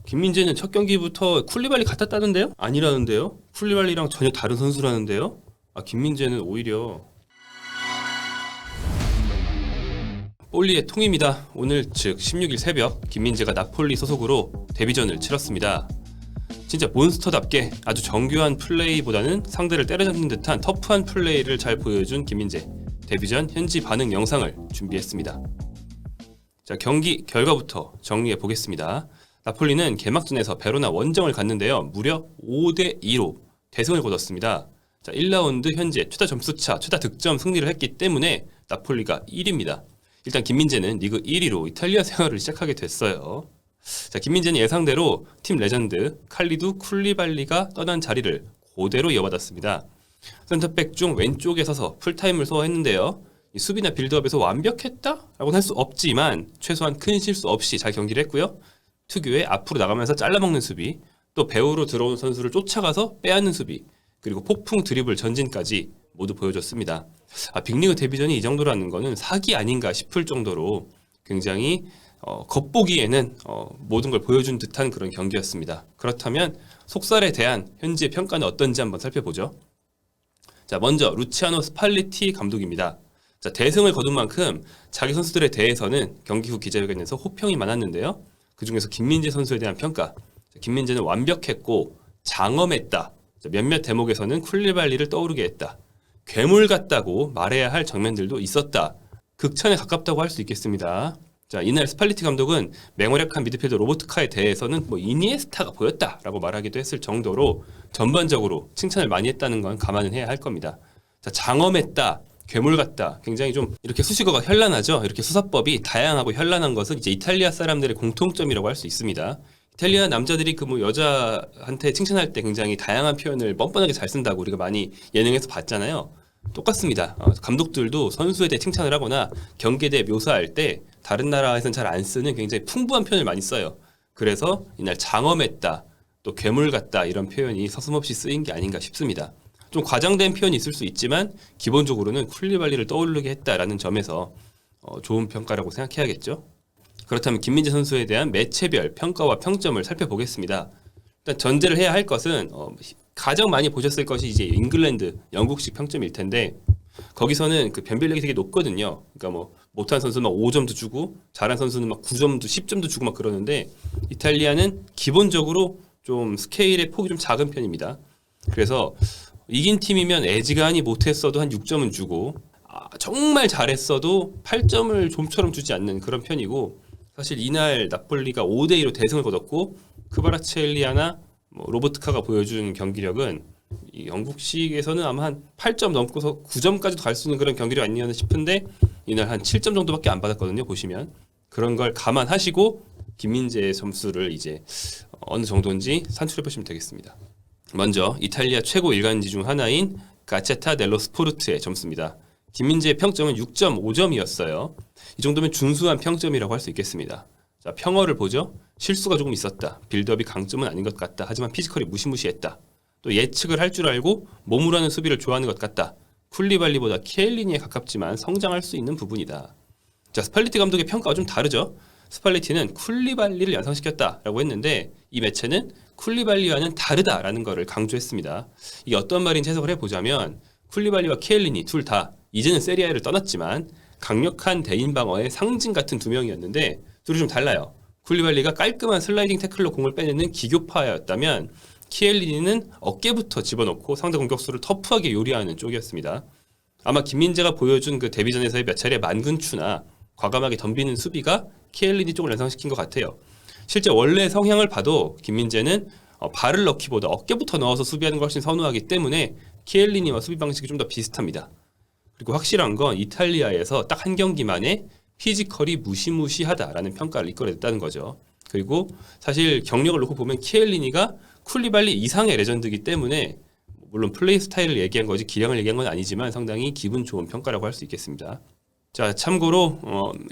김민재는 첫 경기부터 쿨리발리 같았다는데요? 아니라는데요? 쿨리발리랑 전혀 다른 선수라는데요? 김민재는 오히려 볼리의 통입니다. 오늘 즉 16일 새벽 김민재가 나폴리 소속으로 데뷔전을 치렀습니다. 진짜 몬스터답게 아주 정교한 플레이보다는 상대를 때려잡는 듯한 터프한 플레이를 잘 보여준 김민재. 데뷔전 현지 반응 영상을 준비했습니다. 자, 경기 결과부터 정리해 보겠습니다. 나폴리는 개막전에서 베로나 원정을 갔는데요. 무려 5대2로 대승을 거뒀습니다. 자, 1라운드 현재 최다 점수차, 최다 득점 승리를 했기 때문에 나폴리가 1위입니다. 일단 김민재는 리그 1위로 이탈리아 생활을 시작하게 됐어요. 자, 김민재는 예상대로 팀 레전드 칼리두 쿨리발리가 떠난 자리를 그대로 이어받았습니다. 센터백 중 왼쪽에 서서 풀타임을 소화했는데요. 수비나 빌드업에서 완벽했다라고는 할 수 없지만 최소한 큰 실수 없이 잘 경기를 했고요. 특유의 앞으로 나가면서 잘라먹는 수비, 또 배우로 들어온 선수를 쫓아가서 빼앗는 수비, 그리고 폭풍 드리블 전진까지 모두 보여줬습니다. 빅리그 데뷔전이 이 정도라는 거는 사기 아닌가 싶을 정도로 굉장히 겉보기에는 모든 걸 보여준 듯한 그런 경기였습니다. 그렇다면 속살에 대한 현지의 평가는 어떤지 한번 살펴보죠. 자, 먼저 루치아노 스팔리티 감독입니다. 자, 대승을 거둔 만큼 자기 선수들에 대해서는 경기 후 기자회견에서 호평이 많았는데요. 그중에서 김민재 선수에 대한 평가. 자, 김민재는 완벽했고 장엄했다. 자, 몇몇 대목에서는 쿨리발리를 떠오르게 했다. 괴물 같다고 말해야 할 장면들도 있었다. 극찬에 가깝다고 할 수 있겠습니다. 자, 이날 스팔리티 감독은 맹활약한 미드필더 로보트카에 대해서는 이니에스타가 보였다라고 말하기도 했을 정도로 전반적으로 칭찬을 많이 했다는 건 감안은 해야 할 겁니다. 자, 장엄했다. 괴물 같다. 굉장히 좀 이렇게 수식어가 현란하죠. 이렇게 수사법이 다양하고 현란한 것은 이제 이탈리아 사람들의 공통점이라고 할 수 있습니다. 이탈리아 남자들이 여자한테 칭찬할 때 굉장히 다양한 표현을 뻔뻔하게 잘 쓴다고 우리가 많이 예능에서 봤잖아요. 똑같습니다. 감독들도 선수에 대해 칭찬을 하거나 경기에 대해 묘사할 때 다른 나라에서는 잘 안 쓰는 굉장히 풍부한 표현을 많이 써요. 그래서 이날 장엄했다, 또 괴물 같다 이런 표현이 서슴없이 쓰인 게 아닌가 싶습니다. 좀 과장된 표현이 있을 수 있지만 기본적으로는 쿨리발리를 떠오르게 했다라는 점에서 좋은 평가라고 생각해야겠죠. 그렇다면 김민재 선수에 대한 매체별 평가와 평점을 살펴보겠습니다. 일단 전제를 해야 할 것은 가장 많이 보셨을 것이 이제 잉글랜드, 영국식 평점일 텐데 거기서는 그 변별력이 되게 높거든요. 그러니까 못한 선수는 막 5점도 주고 잘한 선수는 막 9점도 10점도 주고 막 그러는데 이탈리아는 기본적으로 좀 스케일의 폭이 좀 작은 편입니다. 그래서 이긴 팀이면 애지간히 못했어도 한 6점은 주고 정말 잘했어도 8점을 좀처럼 주지 않는 그런 편이고 사실 이날 나폴리가 5대2로 대승을 거뒀고 크바라첼리아나 로보트카가 보여준 경기력은 이 영국식에서는 아마 한 8점 넘고서 9점까지도 갈 수 있는 그런 경기력 아니었나 싶은데 이날 한 7점 정도밖에 안 받았거든요. 보시면 그런 걸 감안하시고 김민재의 점수를 이제 어느 정도인지 산출해 보시면 되겠습니다. 먼저 이탈리아 최고 일간지 중 하나인 가체타 델로 스포르트의 점수입니다. 김민재의 평점은 6.5점이었어요. 이 정도면 준수한 평점이라고 할 수 있겠습니다. 자, 평어를 보죠. 실수가 조금 있었다. 빌드업이 강점은 아닌 것 같다. 하지만 피지컬이 무시무시했다. 또 예측을 할 줄 알고 몸으로 하는 수비를 좋아하는 것 같다. 쿨리발리보다 키엘리니에 가깝지만 성장할 수 있는 부분이다. 자, 스팔리티 감독의 평가가 좀 다르죠. 스팔리티는 쿨리발리를 연상시켰다라고 했는데 이 매체는 쿨리발리와는 다르다라는 것을 강조했습니다. 이게 어떤 말인지 해석을 해보자면 쿨리발리와 키엘리니 둘 다 이제는 세리아를 떠났지만 강력한 대인 방어의 상징 같은 두 명이었는데 둘이 좀 달라요. 쿨리발리가 깔끔한 슬라이딩 태클로 공을 빼내는 기교파였다면 키엘리니는 어깨부터 집어넣고 상대 공격수를 터프하게 요리하는 쪽이었습니다. 아마 김민재가 보여준 그 데뷔전에서의 몇 차례 만근추나 과감하게 덤비는 수비가 키엘리니 쪽을 연상시킨 것 같아요. 실제 원래 성향을 봐도 김민재는 발을 넣기보다 어깨부터 넣어서 수비하는 걸 훨씬 선호하기 때문에 키엘리니와 수비 방식이 좀 더 비슷합니다. 그리고 확실한 건 이탈리아에서 딱 한 경기만에 피지컬이 무시무시하다라는 평가를 이끌어냈다는 거죠. 그리고 사실 경력을 놓고 보면 키엘리니가 쿨리발리 이상의 레전드이기 때문에 물론 플레이 스타일을 얘기한 거지 기량을 얘기한 건 아니지만 상당히 기분 좋은 평가라고 할 수 있겠습니다. 자, 참고로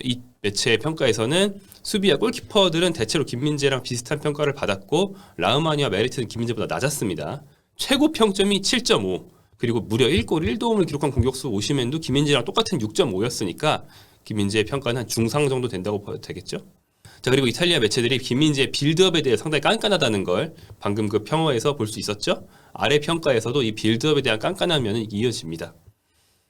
이 매체의 평가에서는 수비와 골키퍼들은 대체로 김민재랑 비슷한 평가를 받았고 라흐마니와 메리트는 김민재보다 낮았습니다. 최고 평점이 7.5 그리고 무려 1골 1도움을 기록한 공격수 오시멘도 김민재랑 똑같은 6.5였으니까 김민재의 평가는 한 중상 정도 된다고 봐도 되겠죠. 자, 그리고 이탈리아 매체들이 김민재의 빌드업에 대해 상당히 깐깐하다는 걸 방금 그 평어에서 볼 수 있었죠. 아래 평가에서도 이 빌드업에 대한 깐깐한 면은 이어집니다.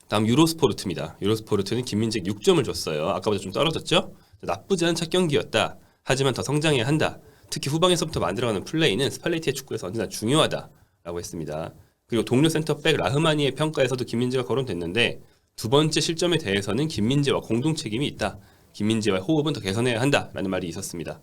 다음 유로스포르트입니다. 유로스포르트는 김민재에 6점을 줬어요. 아까보다 좀 떨어졌죠. 나쁘지 않은 첫 경기였다. 하지만 더 성장해야 한다. 특히 후방에서부터 만들어가는 플레이는 스팔레티의 축구에서 언제나 중요하다라고 했습니다. 그리고 동료 센터백 라흐마니의 평가에서도 김민재가 거론됐는데 두 번째 실점에 대해서는 김민재와 공동 책임이 있다. 김민재와의 호흡은 더 개선해야 한다라는 말이 있었습니다.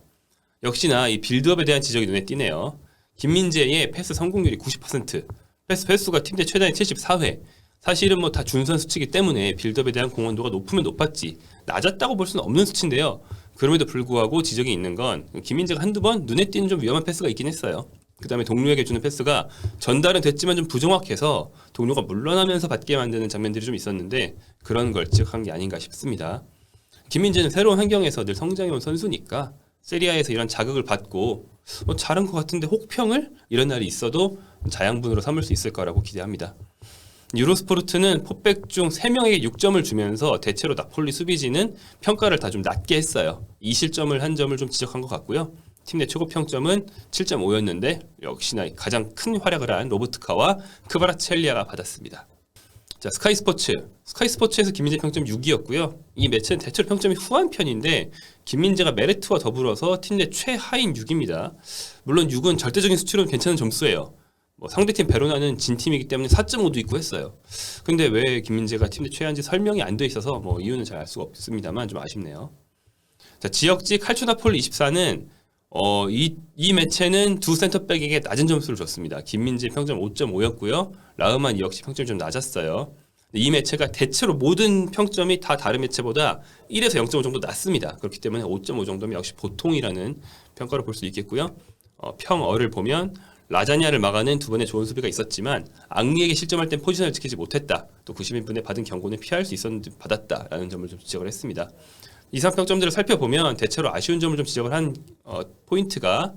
역시나 이 빌드업에 대한 지적이 눈에 띄네요. 김민재의 패스 성공률이 90%, 패스 횟수가 팀 내 최다인 74회. 사실은 뭐 다 준수한 수치이기 때문에 빌드업에 대한 공헌도가 높으면 높았지 낮았다고 볼 수는 없는 수치인데요. 그럼에도 불구하고 지적이 있는 건 김민재가 한두 번 눈에 띄는 좀 위험한 패스가 있긴 했어요. 그 다음에 동료에게 주는 패스가 전달은 됐지만 좀 부정확해서 동료가 물러나면서 받게 만드는 장면들이 좀 있었는데 그런 걸 지적한 게 아닌가 싶습니다. 김민재는 새로운 환경에서 늘 성장해온 선수니까 세리아에서 이런 자극을 받고 잘한 것 같은데 혹평을 이런 날이 있어도 자양분으로 삼을 수 있을 거라고 기대합니다. 유로스포르트는 포백 중 3명에게 6점을 주면서 대체로 나폴리 수비진은 평가를 다 좀 낮게 했어요. 2실점을 한 점을 좀 지적한 것 같고요. 팀 내 최고 평점은 7.5였는데 역시나 가장 큰 활약을 한 로버트카와 크바라첼리아가 받았습니다. 자, 스카이스포츠에서 김민재 평점 6이었고요. 이 매체는 대체로 평점이 후한 편인데 김민재가 메르트와 더불어서 팀 내 최하인 6입니다. 물론 6은 절대적인 수치로는 괜찮은 점수예요. 상대팀 베로나는 진 팀이기 때문에 4.5도 있고 했어요. 근데 왜 김민재가 팀 내 최하인지 설명이 안 돼 있어서 이유는 잘 알 수가 없습니다만 좀 아쉽네요. 자, 지역지 칼초나폴리 24는 이 매체는 두 센터백에게 낮은 점수를 줬습니다. 김민재 평점 5.5였고요. 라흐마니 역시 평점이 좀 낮았어요. 이 매체가 대체로 모든 평점이 다 다른 매체보다 1에서 0.5 정도 낮습니다. 그렇기 때문에 5.5 정도면 역시 보통이라는 평가를 볼 수 있겠고요. 평어를 보면 라자냐를 막아낸 두 번의 좋은 수비가 있었지만 앙리에게 실점할 땐 포지션을 지키지 못했다. 또 90인분에 받은 경고는 피할 수 있었는데 받았다라는 점을 좀 지적을 했습니다. 이상 평점들을 살펴보면 대체로 아쉬운 점을 좀 지적을 한 포인트가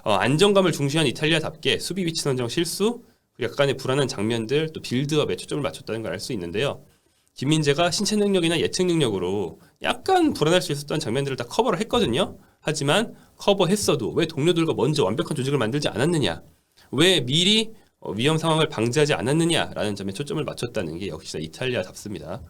안정감을 중시한 이탈리아답게 수비 위치 선정 실수, 약간의 불안한 장면들, 또 빌드업에 초점을 맞췄다는 걸 알 수 있는데요. 김민재가 신체 능력이나 예측 능력으로 약간 불안할 수 있었던 장면들을 다 커버를 했거든요. 하지만 커버했어도 왜 동료들과 먼저 완벽한 조직을 만들지 않았느냐, 왜 미리 위험 상황을 방지하지 않았느냐라는 점에 초점을 맞췄다는 게 역시나 이탈리아답습니다.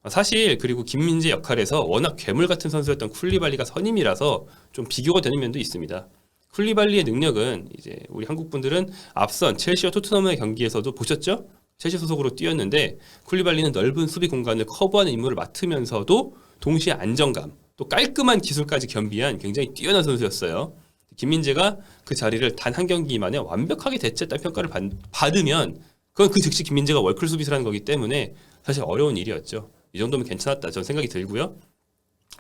사실 그리고 김민재 역할에서 워낙 괴물 같은 선수였던 쿨리발리가 선임이라서 좀 비교가 되는 면도 있습니다. 쿨리발리의 능력은 이제 우리 한국 분들은 앞선 첼시와 토트넘의 경기에서도 보셨죠? 첼시 소속으로 뛰었는데 쿨리발리는 넓은 수비 공간을 커버하는 임무를 맡으면서도 동시에 안정감, 또 깔끔한 기술까지 겸비한 굉장히 뛰어난 선수였어요. 김민재가 그 자리를 단 한 경기 만에 완벽하게 대체했다는 평가를 받으면 그건 그 즉시 김민재가 월클 수비수라는 거기 때문에 사실 어려운 일이었죠. 이 정도면 괜찮았다 저는 생각이 들고요.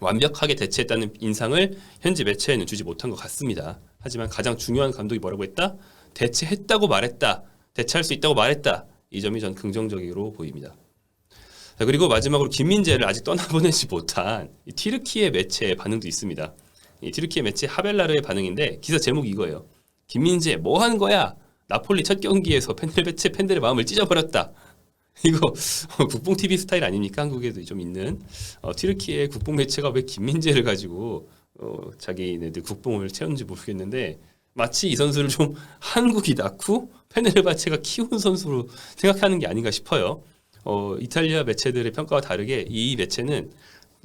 완벽하게 대체했다는 인상을 현지 매체에는 주지 못한 것 같습니다. 하지만 가장 중요한 감독이 뭐라고 했다? 대체했다고 말했다. 대체할 수 있다고 말했다. 이 점이 전 긍정적으로 보입니다. 자, 그리고 마지막으로 김민재를 아직 떠나보내지 못한 이 튀르키예 매체의 반응도 있습니다. 이 튀르키예 매체 하벨라르의 반응인데 기사 제목이 이거예요. 김민재 뭐 하는 거야? 나폴리 첫 경기에서 팬들의 마음을 찢어버렸다. 이거 국뽕 TV 스타일 아닙니까? 한국에도 좀 있는 튀르키예 국뽕 매체가 왜 김민재를 가지고 자기네들 국뽕을 채웠는지 모르겠는데 마치 이 선수를 좀 한국이 낳고 페네르바체가 키운 선수로 생각하는 게 아닌가 싶어요. 이탈리아 매체들의 평가와 다르게 이 매체는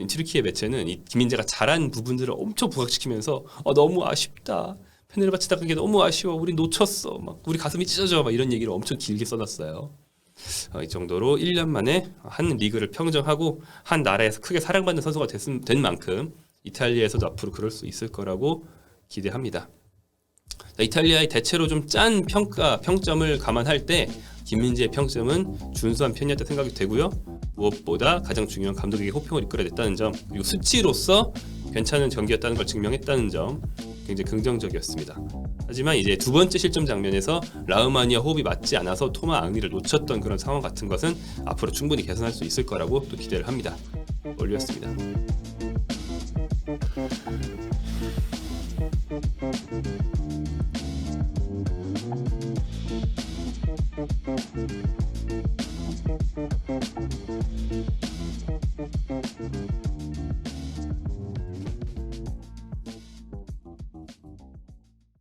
튀르키예 매체는 이 김민재가 잘한 부분들을 엄청 부각시키면서 너무 아쉽다. 페네르바체 나가기 너무 아쉬워. 우리 놓쳤어. 막 우리 가슴이 찢어져. 막 이런 얘기를 엄청 길게 써놨어요. 이 정도로 1년 만에 한 리그를 평정하고 한 나라에서 크게 사랑받는 선수가 된 만큼 이탈리아에서도 앞으로 그럴 수 있을 거라고 기대합니다. 이탈리아의 대체로 좀 짠 평점을 감안할 때 김민재의 평점은 준수한 편이었다 생각이 되고요. 무엇보다 가장 중요한 감독에게 호평을 이끌어냈다는 점, 그리고 수치로서 괜찮은 경기였다는 걸 증명했다는 점 굉장히 긍정적이었습니다. 하지만 이제 두 번째 실점 장면에서 라흐마니와 호흡이 맞지 않아서 토마 앙리를 놓쳤던 그런 상황 같은 것은 앞으로 충분히 개선할 수 있을 거라고 또 기대를 합니다. 올렸습니다.